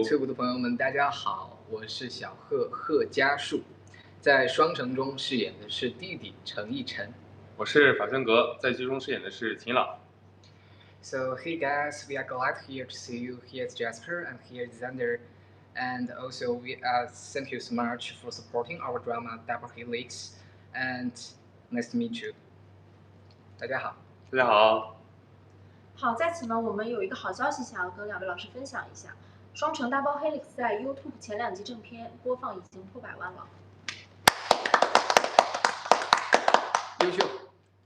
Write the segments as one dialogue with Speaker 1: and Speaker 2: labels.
Speaker 1: 翠谷的朋友们，大家好，我是小贺贺家树，在双城中饰演的是弟弟程逸晨。
Speaker 2: 我是法申格，在剧中饰演的是秦朗。
Speaker 1: So hey guys, we are glad here to see you. Here's Jasper and here's Xander, and also we thank you so much for supporting our drama Double Helix, and nice to meet you. 大家好，
Speaker 2: 大家好。
Speaker 3: 好，在此呢，我们有一个好消息想要跟两位老师分享一下。双城大包 Helix 在 YouTube 前2集正片播放已经破100万了，
Speaker 1: 优秀！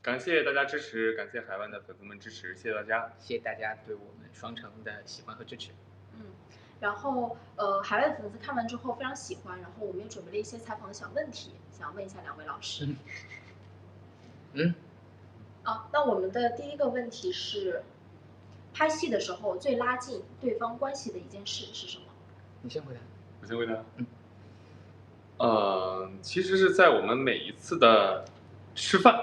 Speaker 2: 感谢大家支持，感谢海外的粉丝们支持，谢谢大家，
Speaker 1: 谢谢大家对我们双城的喜欢和支持。
Speaker 3: 然后海外的粉丝看完之后非常喜欢，然后我们也准备了一些采访的小问题，想问一下两位老师。那我们的第一个问题是，拍戏的时候最拉近对方关系的一件事是什么？
Speaker 1: 你先回答。
Speaker 2: 我先回答。其实是在我们每一次的吃饭。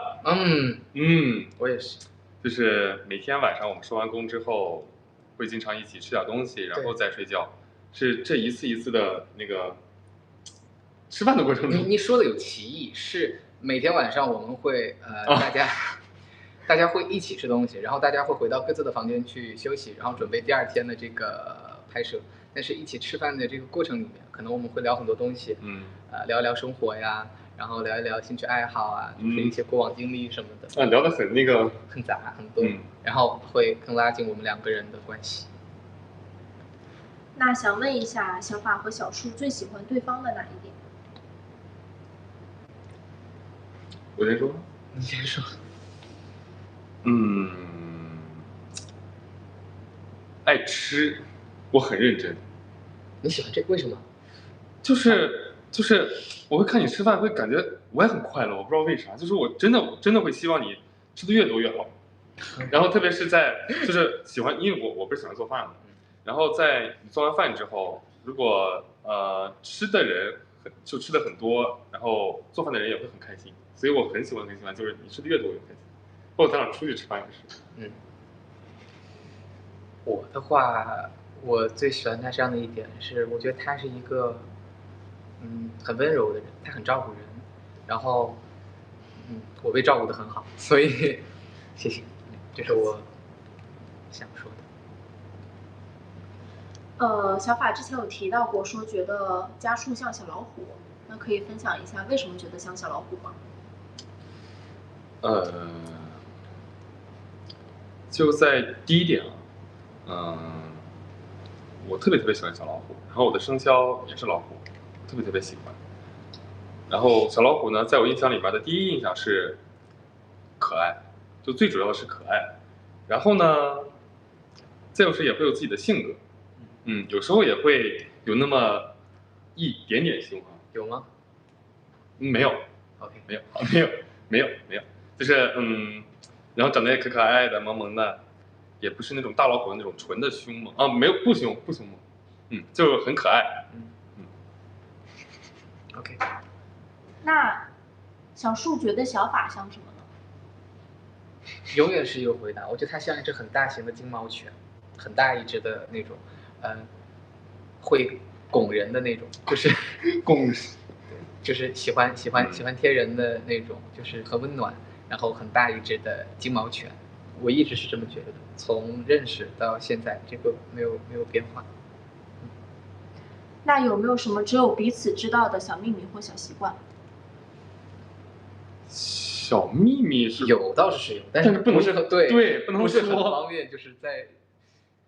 Speaker 1: 我也是。
Speaker 2: 就是每天晚上我们收完工之后，会经常一起吃点东西，然后再睡觉。是这一次一次的那个吃饭的过程中。
Speaker 1: 你说的有歧义，是每天晚上我们会大家会一起吃东西，然后大家会回到各自的房间去休息，然后准备第2天的这个拍摄。但是一起吃饭的这个过程里面，可能我们会聊很多东西，聊一聊生活呀，然后聊一聊兴趣爱好啊，就是一些过往经历什么的。
Speaker 2: 聊得很
Speaker 1: 很杂很多，然后会更拉近我们2个人的关系。
Speaker 3: 那想问一下，小法和小树最喜欢对方的哪一点？
Speaker 2: 我先说。
Speaker 1: 你先说。
Speaker 2: 爱吃，我很认真。
Speaker 1: 你喜欢这个为什么？
Speaker 2: 就是我会看你吃饭，会感觉我也很快乐，我不知道为啥，就是我真的会希望你吃的越多越好。然后特别是在就是喜欢，因为我不是喜欢做饭嘛，然后在你做完饭之后，如果吃的人就吃的很多，然后做饭的人也会很开心，所以我很喜欢，就是你吃的越多越开心。或者咱俩出去吃饭也是。
Speaker 1: 我的话，我最喜欢他这样的一点是，我觉得他是一个很温柔的人，他很照顾人，然后我被照顾得很好，所以谢谢，这是我想说
Speaker 3: 的。小法之前有提到过，说觉得家树像小老虎，那可以分享一下为什么觉得像小老虎吗？
Speaker 2: 就在第一点我特别喜欢小老虎，然后我的生肖也是老虎，特别喜欢。然后小老虎呢，在我印象里边的第一印象是可爱，就最主要的是可爱。然后呢，再有时也会有自己的性格，有时候也会有那么一点点凶悍。
Speaker 1: 有吗？
Speaker 2: 没有。
Speaker 1: OK，
Speaker 2: 没有，就是然后长得也可爱的，萌萌的，也不是那种大老虎的那种纯的凶猛啊，没有不凶猛，就很可爱。
Speaker 1: OK。
Speaker 3: 那小树觉得小法像什么呢？
Speaker 1: 永远是一个回答，我觉得它像一只很大型的金毛犬，很大一只的那种，会拱人的那种，就是
Speaker 2: 拱，
Speaker 1: 就是喜欢贴人的那种，就是很温暖，然后很大一只的金毛犬。我一直是这么觉得的，从认识到现在，这个没有变化。
Speaker 3: 那有没有什么只有彼此知道的小秘密或小习惯？
Speaker 2: 小秘密是
Speaker 1: 有，倒是有，但是
Speaker 2: 不能
Speaker 1: 对，
Speaker 2: 不能
Speaker 1: 是很方便，就是在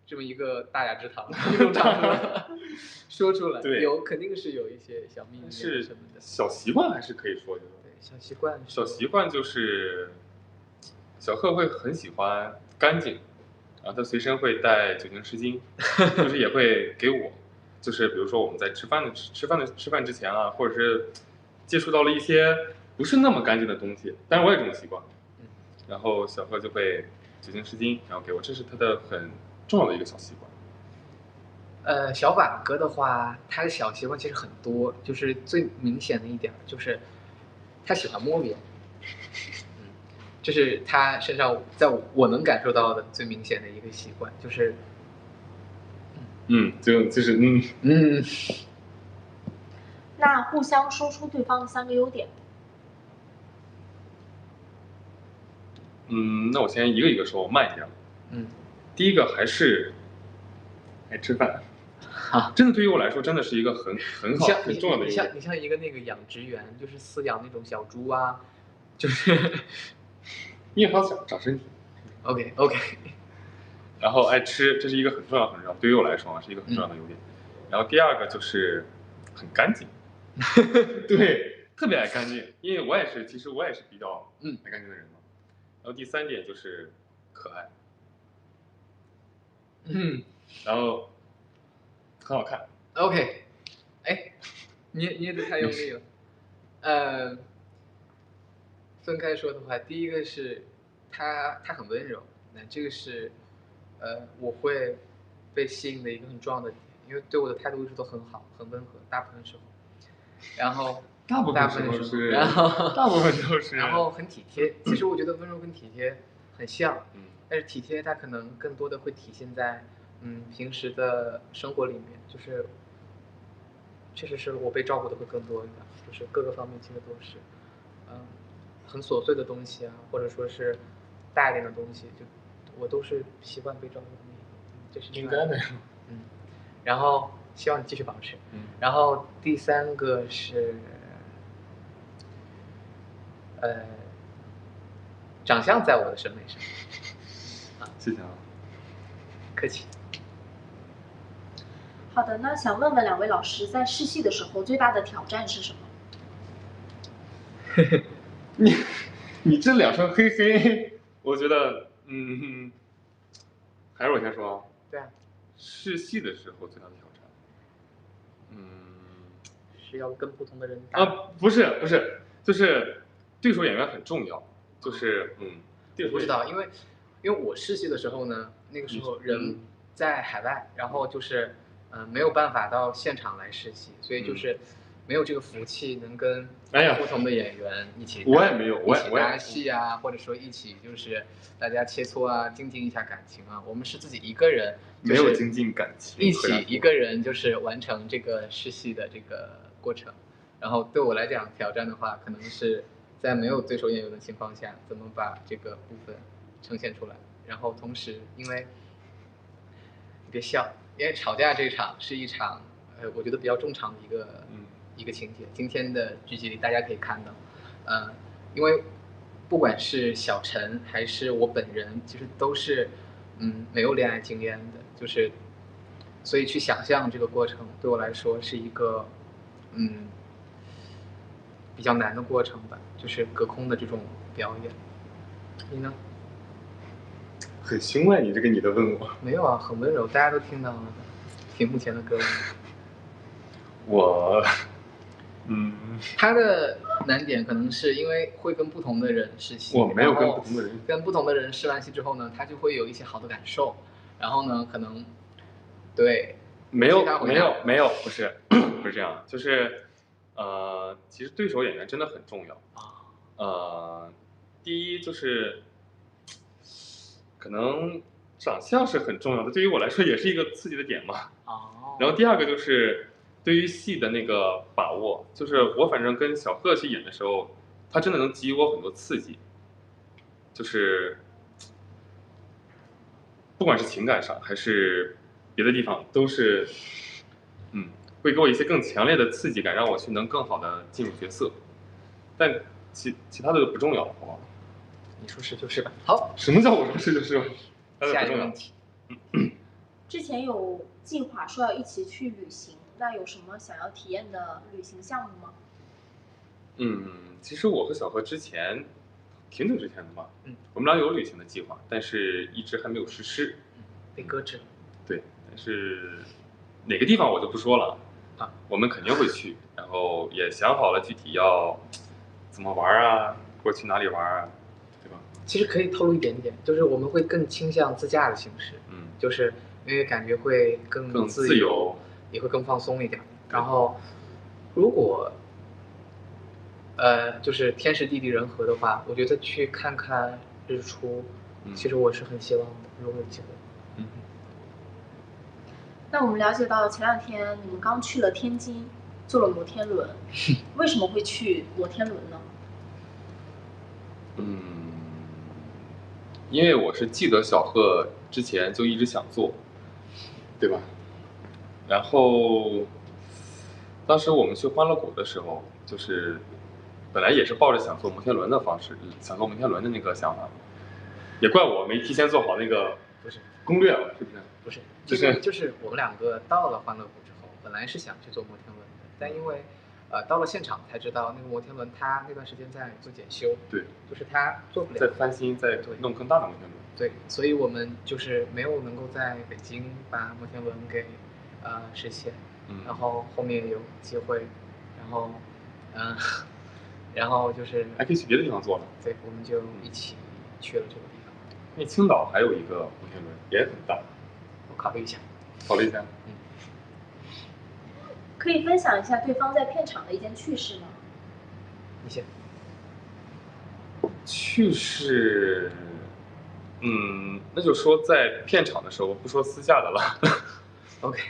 Speaker 1: 这么一个大雅之堂这种场合说出来。
Speaker 2: 对，
Speaker 1: 肯定是有一些小秘密
Speaker 2: 是
Speaker 1: 什么的。
Speaker 2: 小习惯还是可以说的。
Speaker 1: 对，小
Speaker 2: 习惯就是小贺会很喜欢干净，然后他随身会带酒精湿巾，就是也会给我，就是比如说我们在吃饭之前啊，或者是接触到了一些不是那么干净的东西，但是我也这种习惯，然后小贺就会酒精湿巾，然后给我，这是他的很重要的一个小习惯。
Speaker 1: 小法哥的话，他的小习惯其实很多，就是最明显的一点就是他喜欢摸别人。这是他身上在我能感受到的最明显的一个习惯，就是
Speaker 2: 就是
Speaker 3: 那互相说出对方的3个优点。
Speaker 2: 那我先一个一个说，我慢一点。第一个还是爱吃饭。真的对于我来说，真的是一个很好、很重要的一个。
Speaker 1: 你像一个那个养殖员，就是饲养那种小猪啊，就是
Speaker 2: 因为他长身体。
Speaker 1: OK。
Speaker 2: 然后爱吃，这是一个很重要、很重要，对于我来说是一个很重要的优点。然后第二个就是很干净，对，特别爱干净，因为其实我也是比较爱干净的人嘛。然后第3点就是可爱，然后很好看。
Speaker 1: OK， 哎，捏的太用力了。分开说的话，第一个是他很温柔，那这个是我会被吸引的一个很重要的点，因为对我的态度一直都很好，很温和，大部分时候。然后
Speaker 2: 大部分时候是，大部分都是。
Speaker 1: 然后很体贴，其实我觉得温柔跟体贴很像，但是体贴它可能更多的会体现在平时的生活里面，就是确实是我被照顾的会更多一点，就是各个方面其实都是，很琐碎的东西啊，或者说是大一点的东西，就我都是习惯被照顾的那一个，这是
Speaker 2: 应该的呀。
Speaker 1: 然后希望你继续保持。然后第3个是，长相在我的审美上。
Speaker 2: 谢谢啊。
Speaker 1: 客气。
Speaker 3: 好的，那想问问2位老师，在试戏的时候最大的挑战是什么？
Speaker 2: 你这2声嘿嘿，我觉得还是我先说。
Speaker 1: 对啊。
Speaker 2: 试戏的时候最大的挑战，
Speaker 1: 是要跟不同的人
Speaker 2: 打。不是，就是对手演员很重要，就是
Speaker 1: 我不知道，因为我试戏的时候呢，那个时候人在海外，然后就是没有办法到现场来试戏，所以就是没有这个福气能跟不同的演员一起
Speaker 2: 我也没有
Speaker 1: 一起搭戏啊，或者说一起就是大家切磋啊，精进一下感情啊。我们是自己一个人，
Speaker 2: 没有精进感情，
Speaker 1: 一起一个人就是完成这个试戏的这个过程。然后对我来讲，挑战的话，可能是在没有对手演员的情况下，怎么把这个部分呈现出来。然后同时，因为你别笑，因为吵架这场是一场我觉得比较正常的一个情节。今天的剧集里大家可以看到，因为不管是小陈还是我本人，其实都是没有恋爱经验的，就是所以去想象这个过程对我来说是一个比较难的过程吧，就是隔空的这种表演。你呢？
Speaker 2: 很凶啊，你的问我。
Speaker 1: 没有啊，很温柔，大家都听到了屏幕前的各位。
Speaker 2: 我
Speaker 1: 他的难点可能是因为会跟不同的人试戏，
Speaker 2: 我没有跟不同的人，
Speaker 1: 跟不同的人试完戏之后呢，他就会有一些好的感受，然后呢，可能对
Speaker 2: 没有，不是这样，就是其实对手演员真的很重要第一就是可能长相是很重要的，对于我来说也是一个刺激的点嘛。然后第2个就是对于戏的那个把握，就是我反正跟小贺去演的时候，他真的能给予我很多刺激，就是不管是情感上还是别的地方，都是会给我一些更强烈的刺激感，让我去能更好的进入角色。但其他的都不重要，好不好？
Speaker 1: 你说是就是吧。好，
Speaker 2: 什么叫我说是就是？
Speaker 1: 下一个问题。
Speaker 3: 之前有计划说要一起去旅行，那有什么想要体验的旅行项目吗？
Speaker 2: 其实我和小何之前挺久之前的嘛，我们俩有旅行的计划，但是一直还没有实施，
Speaker 1: 被搁置了。
Speaker 2: 对，但是哪个地方我就不说了我们肯定会去，然后也想好了具体要怎么玩啊，或者去哪里玩啊，对吧？
Speaker 1: 其实可以透露一点点，就是我们会更倾向自驾的形式，就是因为感觉会更自由，也会更放松一点。然后，如果就是天时地利人和的话，我觉得去看看日出，其实我是很希望的，如果有机会。
Speaker 3: 那我们了解到前2天你们刚去了天津，坐了摩天轮，为什么会去摩天轮呢？
Speaker 2: 因为我是记得小贺之前就一直想做，对吧？然后当时我们去欢乐谷的时候，就是本来也是抱着想坐摩天轮的方式，想坐摩天轮的那个想法，也怪我没提前做好那个
Speaker 1: 不是
Speaker 2: 攻略了，是不是？
Speaker 1: 不是，
Speaker 2: 就是
Speaker 1: 我们2个到了欢乐谷之后，本来是想去坐摩天轮的，但因为到了现场才知道那个摩天轮它那段时间在做检修，
Speaker 2: 对，
Speaker 1: 就是它做不了，
Speaker 2: 在翻新，在弄更大的摩天轮。
Speaker 1: 对，所以我们就是没有能够在北京把摩天轮给实现，然后后面有机会，然后就是
Speaker 2: 还可以去别的地方做了。
Speaker 1: 对，我们就一起去了这个地方。
Speaker 2: 那青岛还有一个摩天轮也很大，
Speaker 1: 我考虑一下。
Speaker 2: 考虑一下。
Speaker 3: 可以分享一下对方在片场的一件趣事吗？
Speaker 1: 你先。
Speaker 2: 趣事，那就说在片场的时候，不说私下的了。
Speaker 1: OK，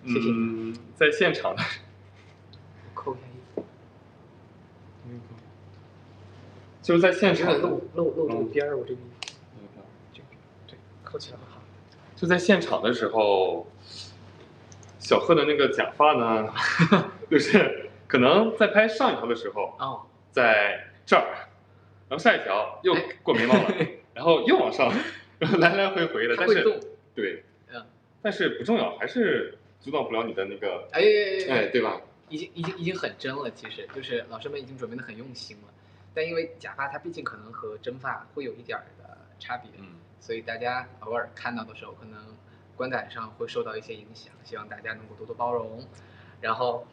Speaker 1: 谢谢。
Speaker 2: 在现场的，
Speaker 1: 我扣一下衣服。
Speaker 2: 就是在现场
Speaker 1: 露住边儿，我这个衣服。对，扣起来很好。
Speaker 2: 就在现场的时候，小贺的那个假发呢，就是可能在拍上一条的时候，在这儿，然后下一条又过眉毛了，然后又往上，然后来来回回的，但是对，但是不重要，还是阻挡不了你的那个，对吧？
Speaker 1: 已经很真了，其实就是老师们已经准备的很用心了，但因为假发它毕竟可能和真发会有一点的差别，所以大家偶尔看到的时候，可能观感上会受到一些影响，希望大家能够多多包容。然后，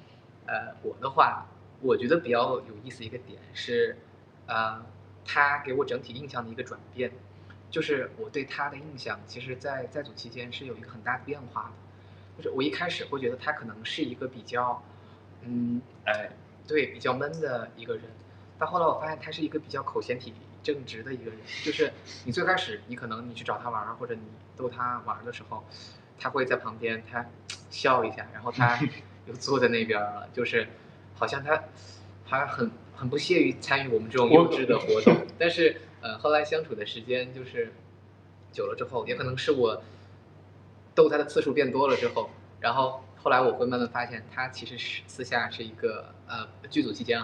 Speaker 1: 我的话，我觉得比较有意思一个点是，他给我整体印象的一个转变，就是我对他的印象，其实在组期间是有一个很大的变化的。就是我一开始会觉得他可能是一个比较，对，比较闷的一个人，到后来我发现他是一个比较口嫌体正直的一个人。就是你最开始你可能你去找他玩或者你逗他玩的时候，他会在旁边他笑一下，然后他又坐在那边了，就是好像他还很不屑于参与我们这种幼稚的活动。但是后来相处的时间就是久了之后，也可能是我逗他的次数变多了之后，然后后来我会慢慢发现，他其实是私下是一个剧组期间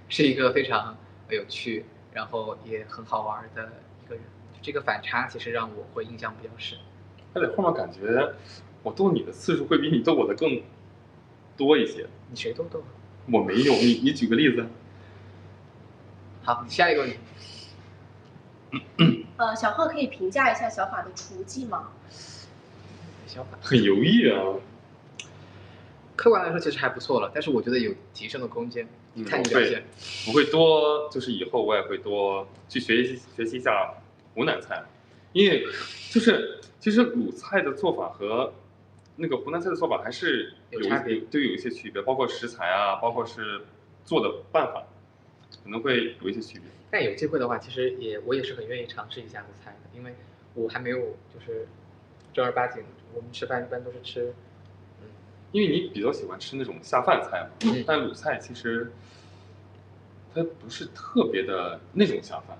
Speaker 1: 是一个非常有趣，然后也很好玩的一个人。这个反差其实让我会印象比较深。
Speaker 2: 而且后面感觉我逗你的次数会比你逗我的更多一些。
Speaker 1: 你谁逗？
Speaker 2: 我没有，你举个例子。
Speaker 1: 好，下一个问题。
Speaker 3: 小贺可以评价一下小法的厨技吗？
Speaker 1: 小法
Speaker 2: 很犹豫啊。
Speaker 1: 客观来说其实还不错了，但是我觉得有提升的空间。看你表现。
Speaker 2: 我会多，就是以后我也会多去学习一下湖南菜，因为就是其实鲁菜的做法和那个湖南菜的做法还是有一些区别，包括食材啊，包括是做的办法，可能会有一些区别。
Speaker 1: 但有机会的话，其实我也是很愿意尝试一下鲁菜的，因为我还没有就是正儿八经，我们吃饭一般都是吃。
Speaker 2: 因为你比较喜欢吃那种下饭菜嘛，但鲁菜其实它不是特别的那种下饭。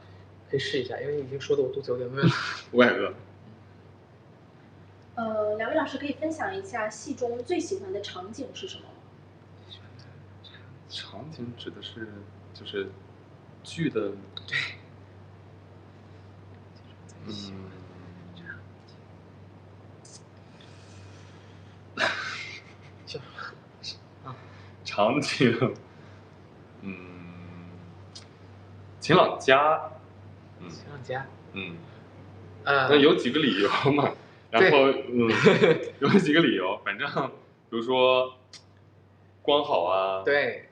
Speaker 1: 可以试一下，因为你已经说的我肚子有点饿了。
Speaker 2: 我也饿。
Speaker 3: 两位老师可以分享一下戏中最喜欢的场景是什么吗？
Speaker 2: 场景指的是就是剧的，
Speaker 1: 对，
Speaker 2: 场景，晴朗家，
Speaker 1: 晴朗家，
Speaker 2: 那有几个理由嘛，然后有几个理由，反正比如说光好啊，对，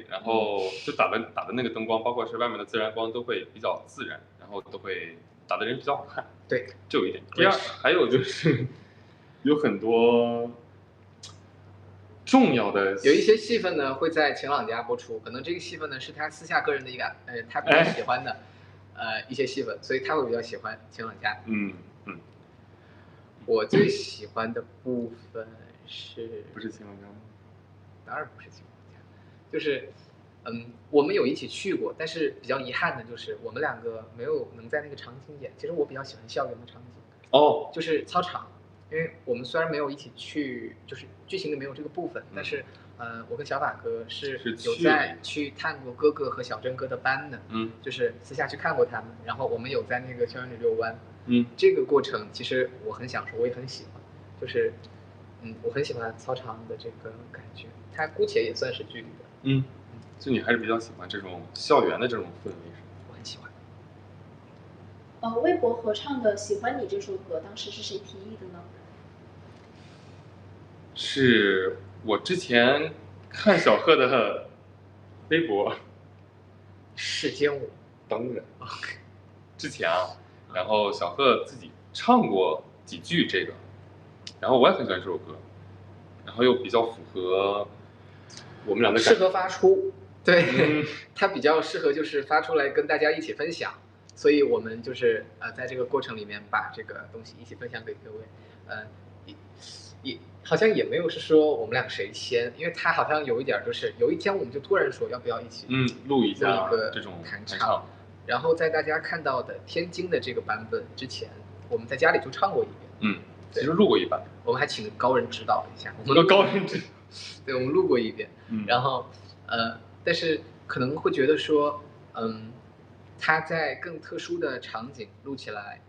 Speaker 2: 然后就打的那个灯光，包括是外面的自然光都会比较自然，然后都会打的人比较好看，
Speaker 1: 对，
Speaker 2: 这有一点。第二，还有就是有很多重要的，
Speaker 1: 有一些戏份呢会在晴朗家播出，可能这个戏份呢是他私下个人的一个他比较喜欢的一些戏份，所以他会比较喜欢晴朗家。我最喜欢的部分是，
Speaker 2: 不是新闻家吗？
Speaker 1: 当然不是新闻家，就是我们有一起去过，但是比较遗憾的就是我们两个没有能在那个场景演。其实我比较喜欢校园的场景，
Speaker 2: 哦，
Speaker 1: 就是操场，因为我们虽然没有一起去，就是剧情里没有这个部分，但是我跟小法哥是有在去探过哥哥和小珍哥的班的，就是私下去看过他们，然后我们有在那个校园里遛弯，这个过程其实我很享受，我也很喜欢，就是我很喜欢操场的这个感觉，它姑且也算是剧里的，
Speaker 2: 就你还是比较喜欢这种校园的这种氛围，
Speaker 1: 我很喜欢。
Speaker 3: 微博合唱的《喜欢你》这首歌，当时是谁提议的呢？
Speaker 2: 是我之前看小贺的微博，
Speaker 1: 世间我
Speaker 2: 当然，之前然后小贺自己唱过几句这个，然后我也很喜欢这首歌，然后又比较符合我们俩的感觉，
Speaker 1: 适合发出，对，它比较适合就是发出来跟大家一起分享，所以我们就是在这个过程里面把这个东西一起分享给各位，也好像也没有是说我们俩谁先，因为他好像有一点就是有一天我们就突然说要不要一起
Speaker 2: 录一下
Speaker 1: 一个
Speaker 2: 这种
Speaker 1: 弹唱，然后在大家看到的天津的这个版本之前，我们在家里就唱过一遍，
Speaker 2: 其实录过一版，
Speaker 1: 我们还请高人指导了一下，
Speaker 2: 我们高人指导，
Speaker 1: 对，我们录过一遍，然后但是可能会觉得说，他在更特殊的场景录起来，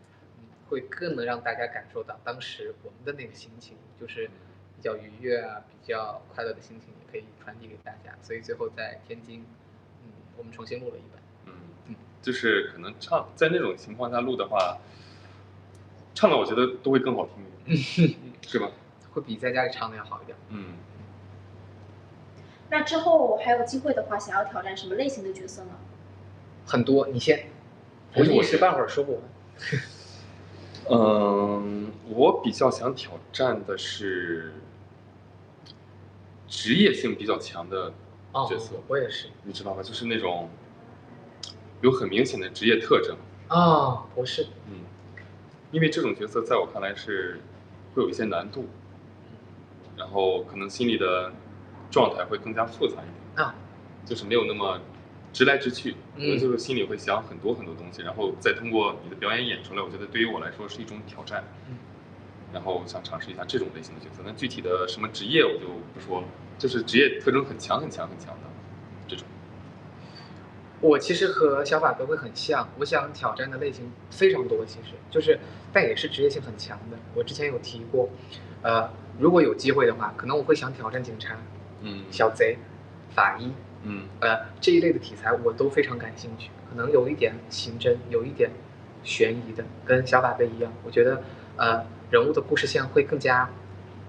Speaker 1: 会更能让大家感受到当时我们的那个心情，就是比较愉悦啊，比较快乐的心情，也可以传递给大家。所以最后在天津，我们重新录了一版。
Speaker 2: 就是可能唱在那种情况下录的话，唱的我觉得都会更好听一点，是吧？
Speaker 1: 会比在家里唱的要好一点。
Speaker 3: 那之后还有机会的话，想要挑战什么类型的角色呢？
Speaker 1: 很多，你先，我一时半会儿说不完。
Speaker 2: 我比较想挑战的是职业性比较强的角色，
Speaker 1: 我也是，
Speaker 2: 你知道吧？就是那种有很明显的职业特征。
Speaker 1: 我是，
Speaker 2: 因为这种角色在我看来是会有一些难度，然后可能心里的状态会更加复杂一点，就是没有那么直来直去，就是心里会想很多很多东西，然后再通过你的表演演出来，我觉得对于我来说是一种挑战，然后想尝试一下这种类型的角色。那具体的什么职业我就不说了，就是职业特征很强很强很强的这种。
Speaker 1: 我其实和小法哥会很像，我想挑战的类型非常多，其实就是，但也是职业性很强的。我之前有提过，如果有机会的话，可能我会想挑战警察，小贼、法医，这一类的题材我都非常感兴趣。可能有一点刑侦，有一点悬疑的，跟小法哥一样，我觉得人物的故事线会更加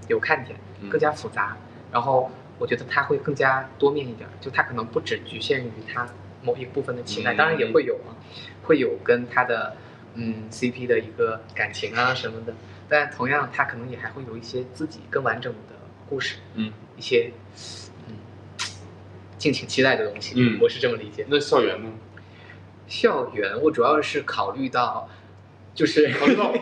Speaker 1: 有看点，更加复杂，然后我觉得它会更加多面一点，就它可能不只局限于它某一部分的情感，当然也会有会有跟他的CP 的一个感情啊什么的，但同样他可能也还会有一些自己更完整的故事，一些敬请期待的东西，我是这么理解。
Speaker 2: 那校园呢？
Speaker 1: 校园我主要是考虑到，就是
Speaker 2: 考虑到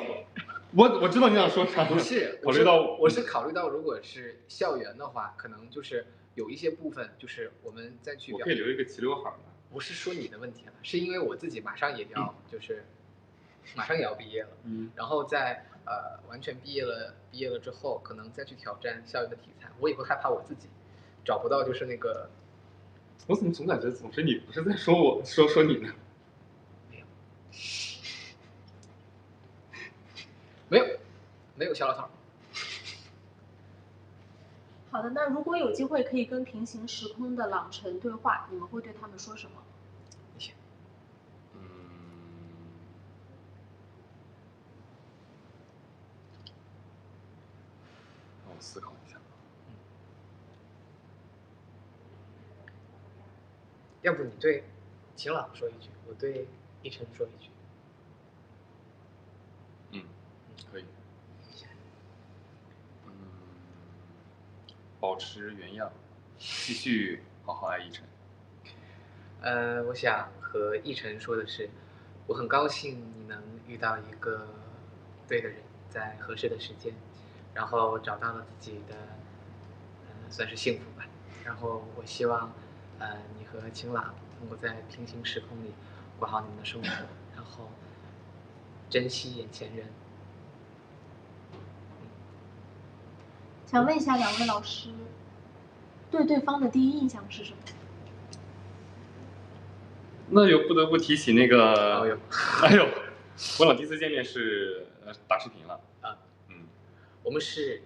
Speaker 2: 我知道你想说啥，
Speaker 1: 不是
Speaker 2: 考虑到
Speaker 1: 我是考虑到如果是校园的话，可能就是有一些部分就是我们再去
Speaker 2: 我可以留一个齐刘海的。
Speaker 1: 不是说你的问题了，是因为我自己马上也要就是马上也要毕业了，然后在完全毕业了之后，可能再去挑战校园的题材，我也会害怕我自己找不到就是那个。
Speaker 2: 我怎么总感觉总是你不是在说我说你呢？没有小老头。
Speaker 3: 好的，那如果有机会可以跟平行时空的朗晨对话，你们会对他们说什么？
Speaker 2: 让我思考一下。
Speaker 1: 要不你对晴朗说一句，我对一晨说一句。
Speaker 2: 可以。保持原样，继续好好爱一晨。
Speaker 1: 我想和一晨说的是，我很高兴你能遇到一个对的人，在合适的时间，然后找到了自己的算是幸福吧。然后我希望你和晴朗能够在平行时空里过好你们的生活，然后珍惜眼前人。
Speaker 3: 想问一下两位老师，对对方的第一印象是什么？
Speaker 2: 那又不得不提起那个，
Speaker 1: 哎呦，
Speaker 2: 哎呦，我俩第一次见面是打视频了
Speaker 1: 啊，
Speaker 2: 嗯，
Speaker 1: 我们是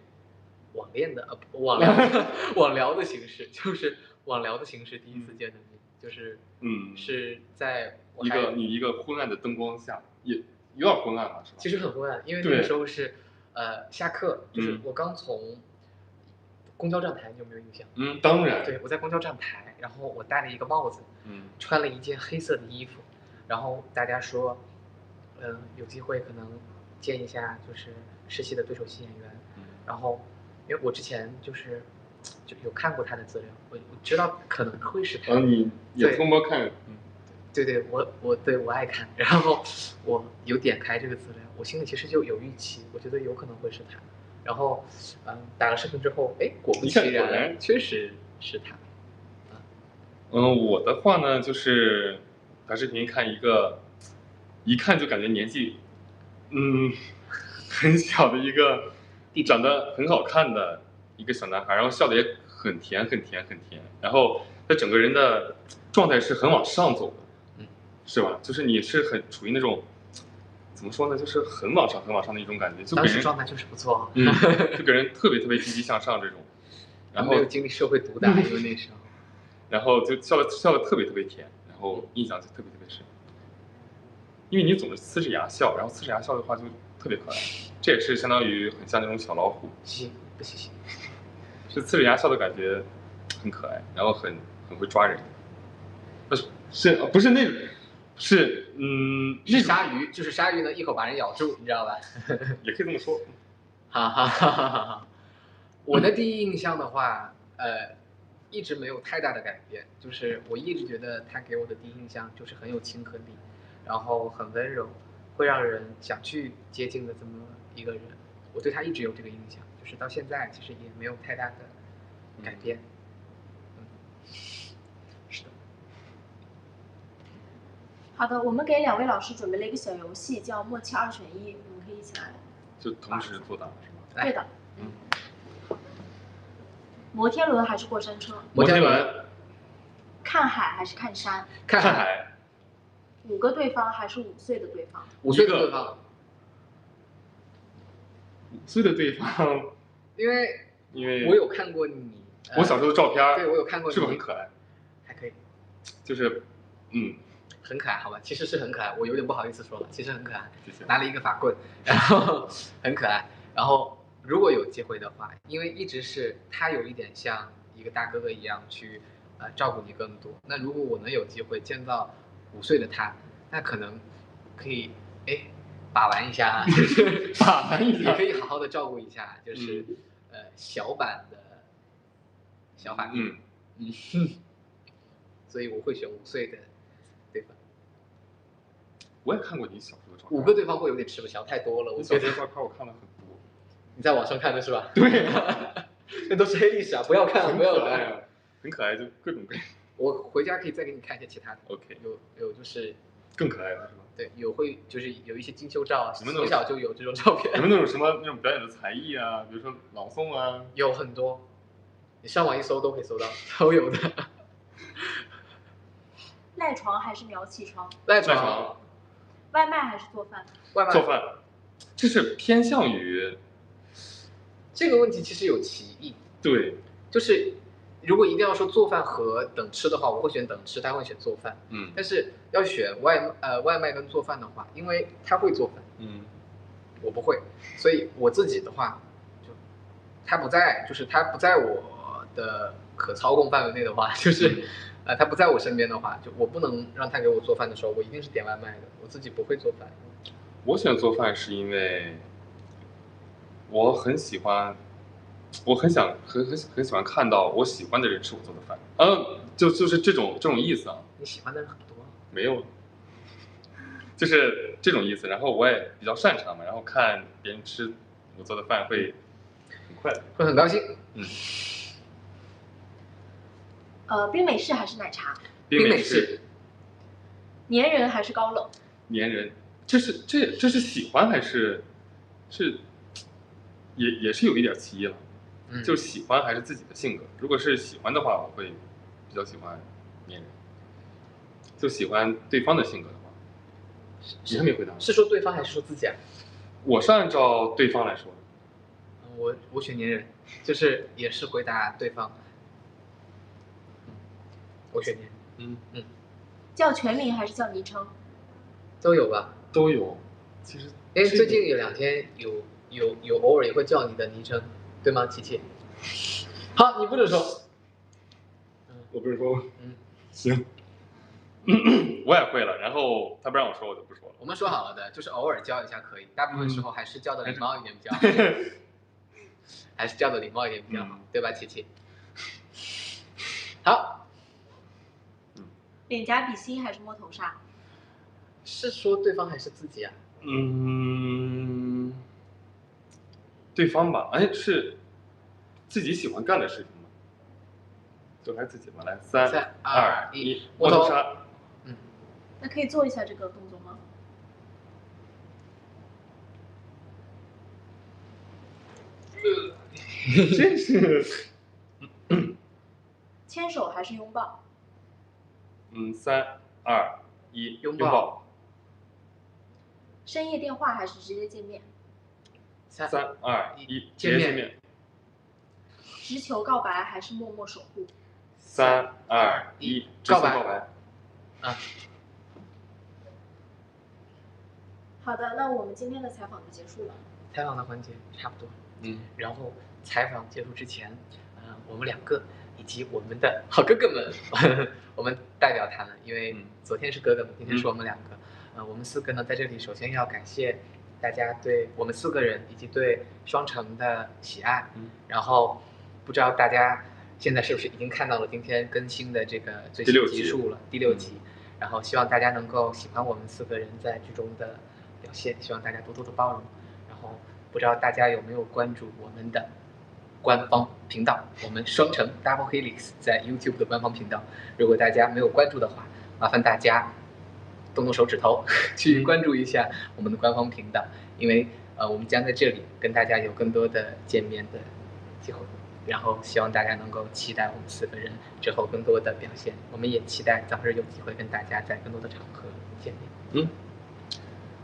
Speaker 1: 网恋的网聊网聊的形式，就是网聊的形式第一次见的面，就是是在
Speaker 2: 一个昏暗的灯光下，也有点昏暗吧，是吧？
Speaker 1: 其实很昏暗，因为那个时候是下课，就是我刚从公交站台，你有没有印象？
Speaker 2: 当然。
Speaker 1: 对，我在公交站台，然后我戴了一个帽子，穿了一件黑色的衣服，然后大家说，有机会可能见一下就是实习的对手戏演员，然后因为我之前就有看过他的资料，我知道可能会是他。
Speaker 2: 你也偷摸看？
Speaker 1: 对，我爱看，然后我有点开这个资料，我心里其实就有预期，我觉得有可能会是他。然后，打了视频之后，哎，果不其然，确实是他。
Speaker 2: 我的话呢，就是打视频看一看就感觉年纪，很小的一个长得很好看的一个小男孩，然后笑的也很甜，然后他整个人的状态是很往上走的，是吧？就是你是很处于那种。怎么说呢？就是很往上的一种感觉，就给人
Speaker 1: 当时状态就是不错，
Speaker 2: 就给人特别积极向上这种。然后
Speaker 1: 没有经历社会毒打，因为那时候。
Speaker 2: 然后就笑的特别甜，然后印象就特别深。因为你总是呲着牙笑，然后呲着牙笑的话就特别可爱，这也是相当于很像那种小老虎。
Speaker 1: 不谢。
Speaker 2: 是呲着牙笑的感觉，很可爱，然后很会抓人。不是那种。是
Speaker 1: 鲨鱼，就是鲨鱼能一口把人咬住，你知道吧？
Speaker 2: 也可以这么说。
Speaker 1: 哈。我的第一印象的话，一直没有太大的改变，就是我一直觉得他给我的第一印象就是很有亲和力，然后很温柔，会让人想去接近的这么一个人。我对他一直有这个印象，就是到现在其实也没有太大的改变。是的。
Speaker 3: 好的，我们给两位老师准备了一个小游戏，叫默契2选1，你们可以一起来。
Speaker 2: 就同时作答是吗？
Speaker 3: 对的。摩天轮还是过山车？
Speaker 2: 摩天轮。
Speaker 3: 看海还是看山？
Speaker 1: 看
Speaker 2: 海。
Speaker 3: 5个对方还是5岁的对方
Speaker 1: ？5岁的对方。
Speaker 2: 5岁的对方。
Speaker 1: 因为我有看过你，
Speaker 2: 我小时候的照片。
Speaker 1: 对，我有看过你。
Speaker 2: 是不是很可爱？
Speaker 1: 还可以。
Speaker 2: 就是
Speaker 1: 很可爱，好吧，其实是很可爱，我有点不好意思说了，其实很可爱，
Speaker 2: 谢谢。
Speaker 1: 拿了一个法棍，然后很可爱，然后如果有机会的话，因为一直是他有一点像一个大哥哥一样去照顾你更多，那如果我能有机会见到5岁的他，那可能可以把玩一下，就是
Speaker 2: 把玩一下，
Speaker 1: 也可以好好的照顾一下，就是小版的小法律，所以我会选5岁的对方。
Speaker 2: 我也看过你小时候的照片。
Speaker 1: 5个对方会有点吃不消，太多了。我
Speaker 2: 小时候照片我看了很多。
Speaker 1: 你在网上看的是吧？
Speaker 2: 对，
Speaker 1: 那都是黑历史啊！不要看，不要看。
Speaker 2: 很可爱，就各种各样。
Speaker 1: 我回家可以再给你看一些其他的。
Speaker 2: OK。
Speaker 1: 有就是
Speaker 2: 更可爱的是吧？
Speaker 1: 对，就是有一些精修照，从小就有这种照片。
Speaker 2: 有没有那种什么那种表演的才艺啊？比如说朗诵啊？
Speaker 1: 有很多，你上网一搜都可以搜到，都有的。
Speaker 3: 赖床还是秒起床？
Speaker 1: 赖床。
Speaker 3: 外卖还是做饭？
Speaker 1: 外卖。
Speaker 2: 做饭。这是偏向于
Speaker 1: 这个问题其实有歧义。
Speaker 2: 对，
Speaker 1: 就是如果一定要说做饭和等吃的话，我会选等吃，他会选做饭。但是要选外卖跟做饭的话，因为他会做饭，我不会，所以我自己的话，就他不在我的可操控范围内的话，就是他不在我身边的话，就我不能让他给我做饭的时候，我一定是点外卖的，我自己不会做饭。
Speaker 2: 我选做饭是因为我很喜欢，我很喜欢看到我喜欢的人吃我做的饭，就是这种意思啊。
Speaker 1: 你喜欢的人很多？
Speaker 2: 没有，就是这种意思。然后我也比较擅长嘛，然后看别人吃我做的饭会很快乐，
Speaker 1: 会很高兴。
Speaker 3: 冰美式还是奶茶？
Speaker 2: 冰
Speaker 1: 美
Speaker 2: 式，
Speaker 3: 粘人还是高冷？
Speaker 2: 粘人，这是喜欢还是也是有一点歧义了。就喜欢还是自己的性格。如果是喜欢的话，我会比较喜欢粘人。就喜欢对方的性格的话，你还没回答。
Speaker 1: 是说对方还是说自己啊？
Speaker 2: 我是按照对方来说的。
Speaker 1: 我选粘人，就是也是回答对方。我选粘人。
Speaker 3: 叫全名还是叫昵称？
Speaker 1: 都有吧？
Speaker 2: 都有。其实
Speaker 1: 因为最近有2天有偶尔也会叫你的昵称，对吗，琪琪？好，你不准说。
Speaker 2: 我不是说。行。我也会了，然后他不让我说，我就不说了。
Speaker 1: 我们说好了的，就是偶尔叫一下可以，大部分时候还是叫的礼貌一点比较好。还是叫的礼貌一点比较好，对吧，琪琪？好。
Speaker 3: 脸颊比心还是摸头杀？
Speaker 1: 是说对方还是自己啊？
Speaker 2: 对方吧，是自己喜欢干的事情吗？就还是自己吧，来，3、2、1，摸头杀。
Speaker 3: 那可以做一下这个动作吗？
Speaker 2: 这是。
Speaker 3: 牵手还是拥抱
Speaker 2: ？3、2、1，
Speaker 1: 拥抱。
Speaker 3: 深夜电话还是直接见面
Speaker 2: ？3、2、1，直接见面。
Speaker 3: 直球告白还是默默守护
Speaker 2: ？3、2、1，直球告白。
Speaker 3: 好的，那我们今天的采访就结束了。
Speaker 1: 采访的环节差不多。然后采访结束之前，我们2个以及我们的好哥哥们，我们代表他们，因为昨天是哥哥们，今天是我们2个。我们4个呢，在这里首先要感谢大家对我们4个人以及对双城的喜爱。然后不知道大家现在是不是已经看到了今天更新的这个最新集数了，第6集。然后希望大家能够喜欢我们4个人在剧中的表现，希望大家多多的包容。然后不知道大家有没有关注我们的官方频道，我们双城 Double Helix 在 YouTube 的官方频道。如果大家没有关注的话，麻烦大家动动手指头去关注一下我们的官方频道，因为我们将在这里跟大家有更多的见面的机会。然后希望大家能够期待我们4个人之后更多的表现，我们也期待早日有机会跟大家在更多的场合见面。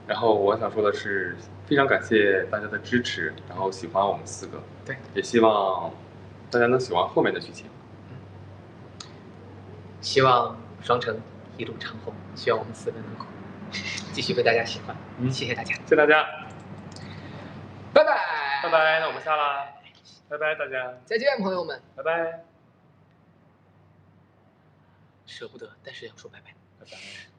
Speaker 2: 然后我想说的是，非常感谢大家的支持，然后喜欢我们4个，
Speaker 1: 对，
Speaker 2: 也希望大家能喜欢后面的剧情。
Speaker 1: 希望双城一路长虹，希望我们4个能够继续被大家喜欢。谢谢大家，
Speaker 2: 谢谢大家，
Speaker 1: 拜拜，
Speaker 2: 拜拜，那我们下啦，拜拜大家，
Speaker 1: 再见朋友们，
Speaker 2: 拜拜，
Speaker 1: 舍不得，但是要说拜拜，
Speaker 2: 拜拜。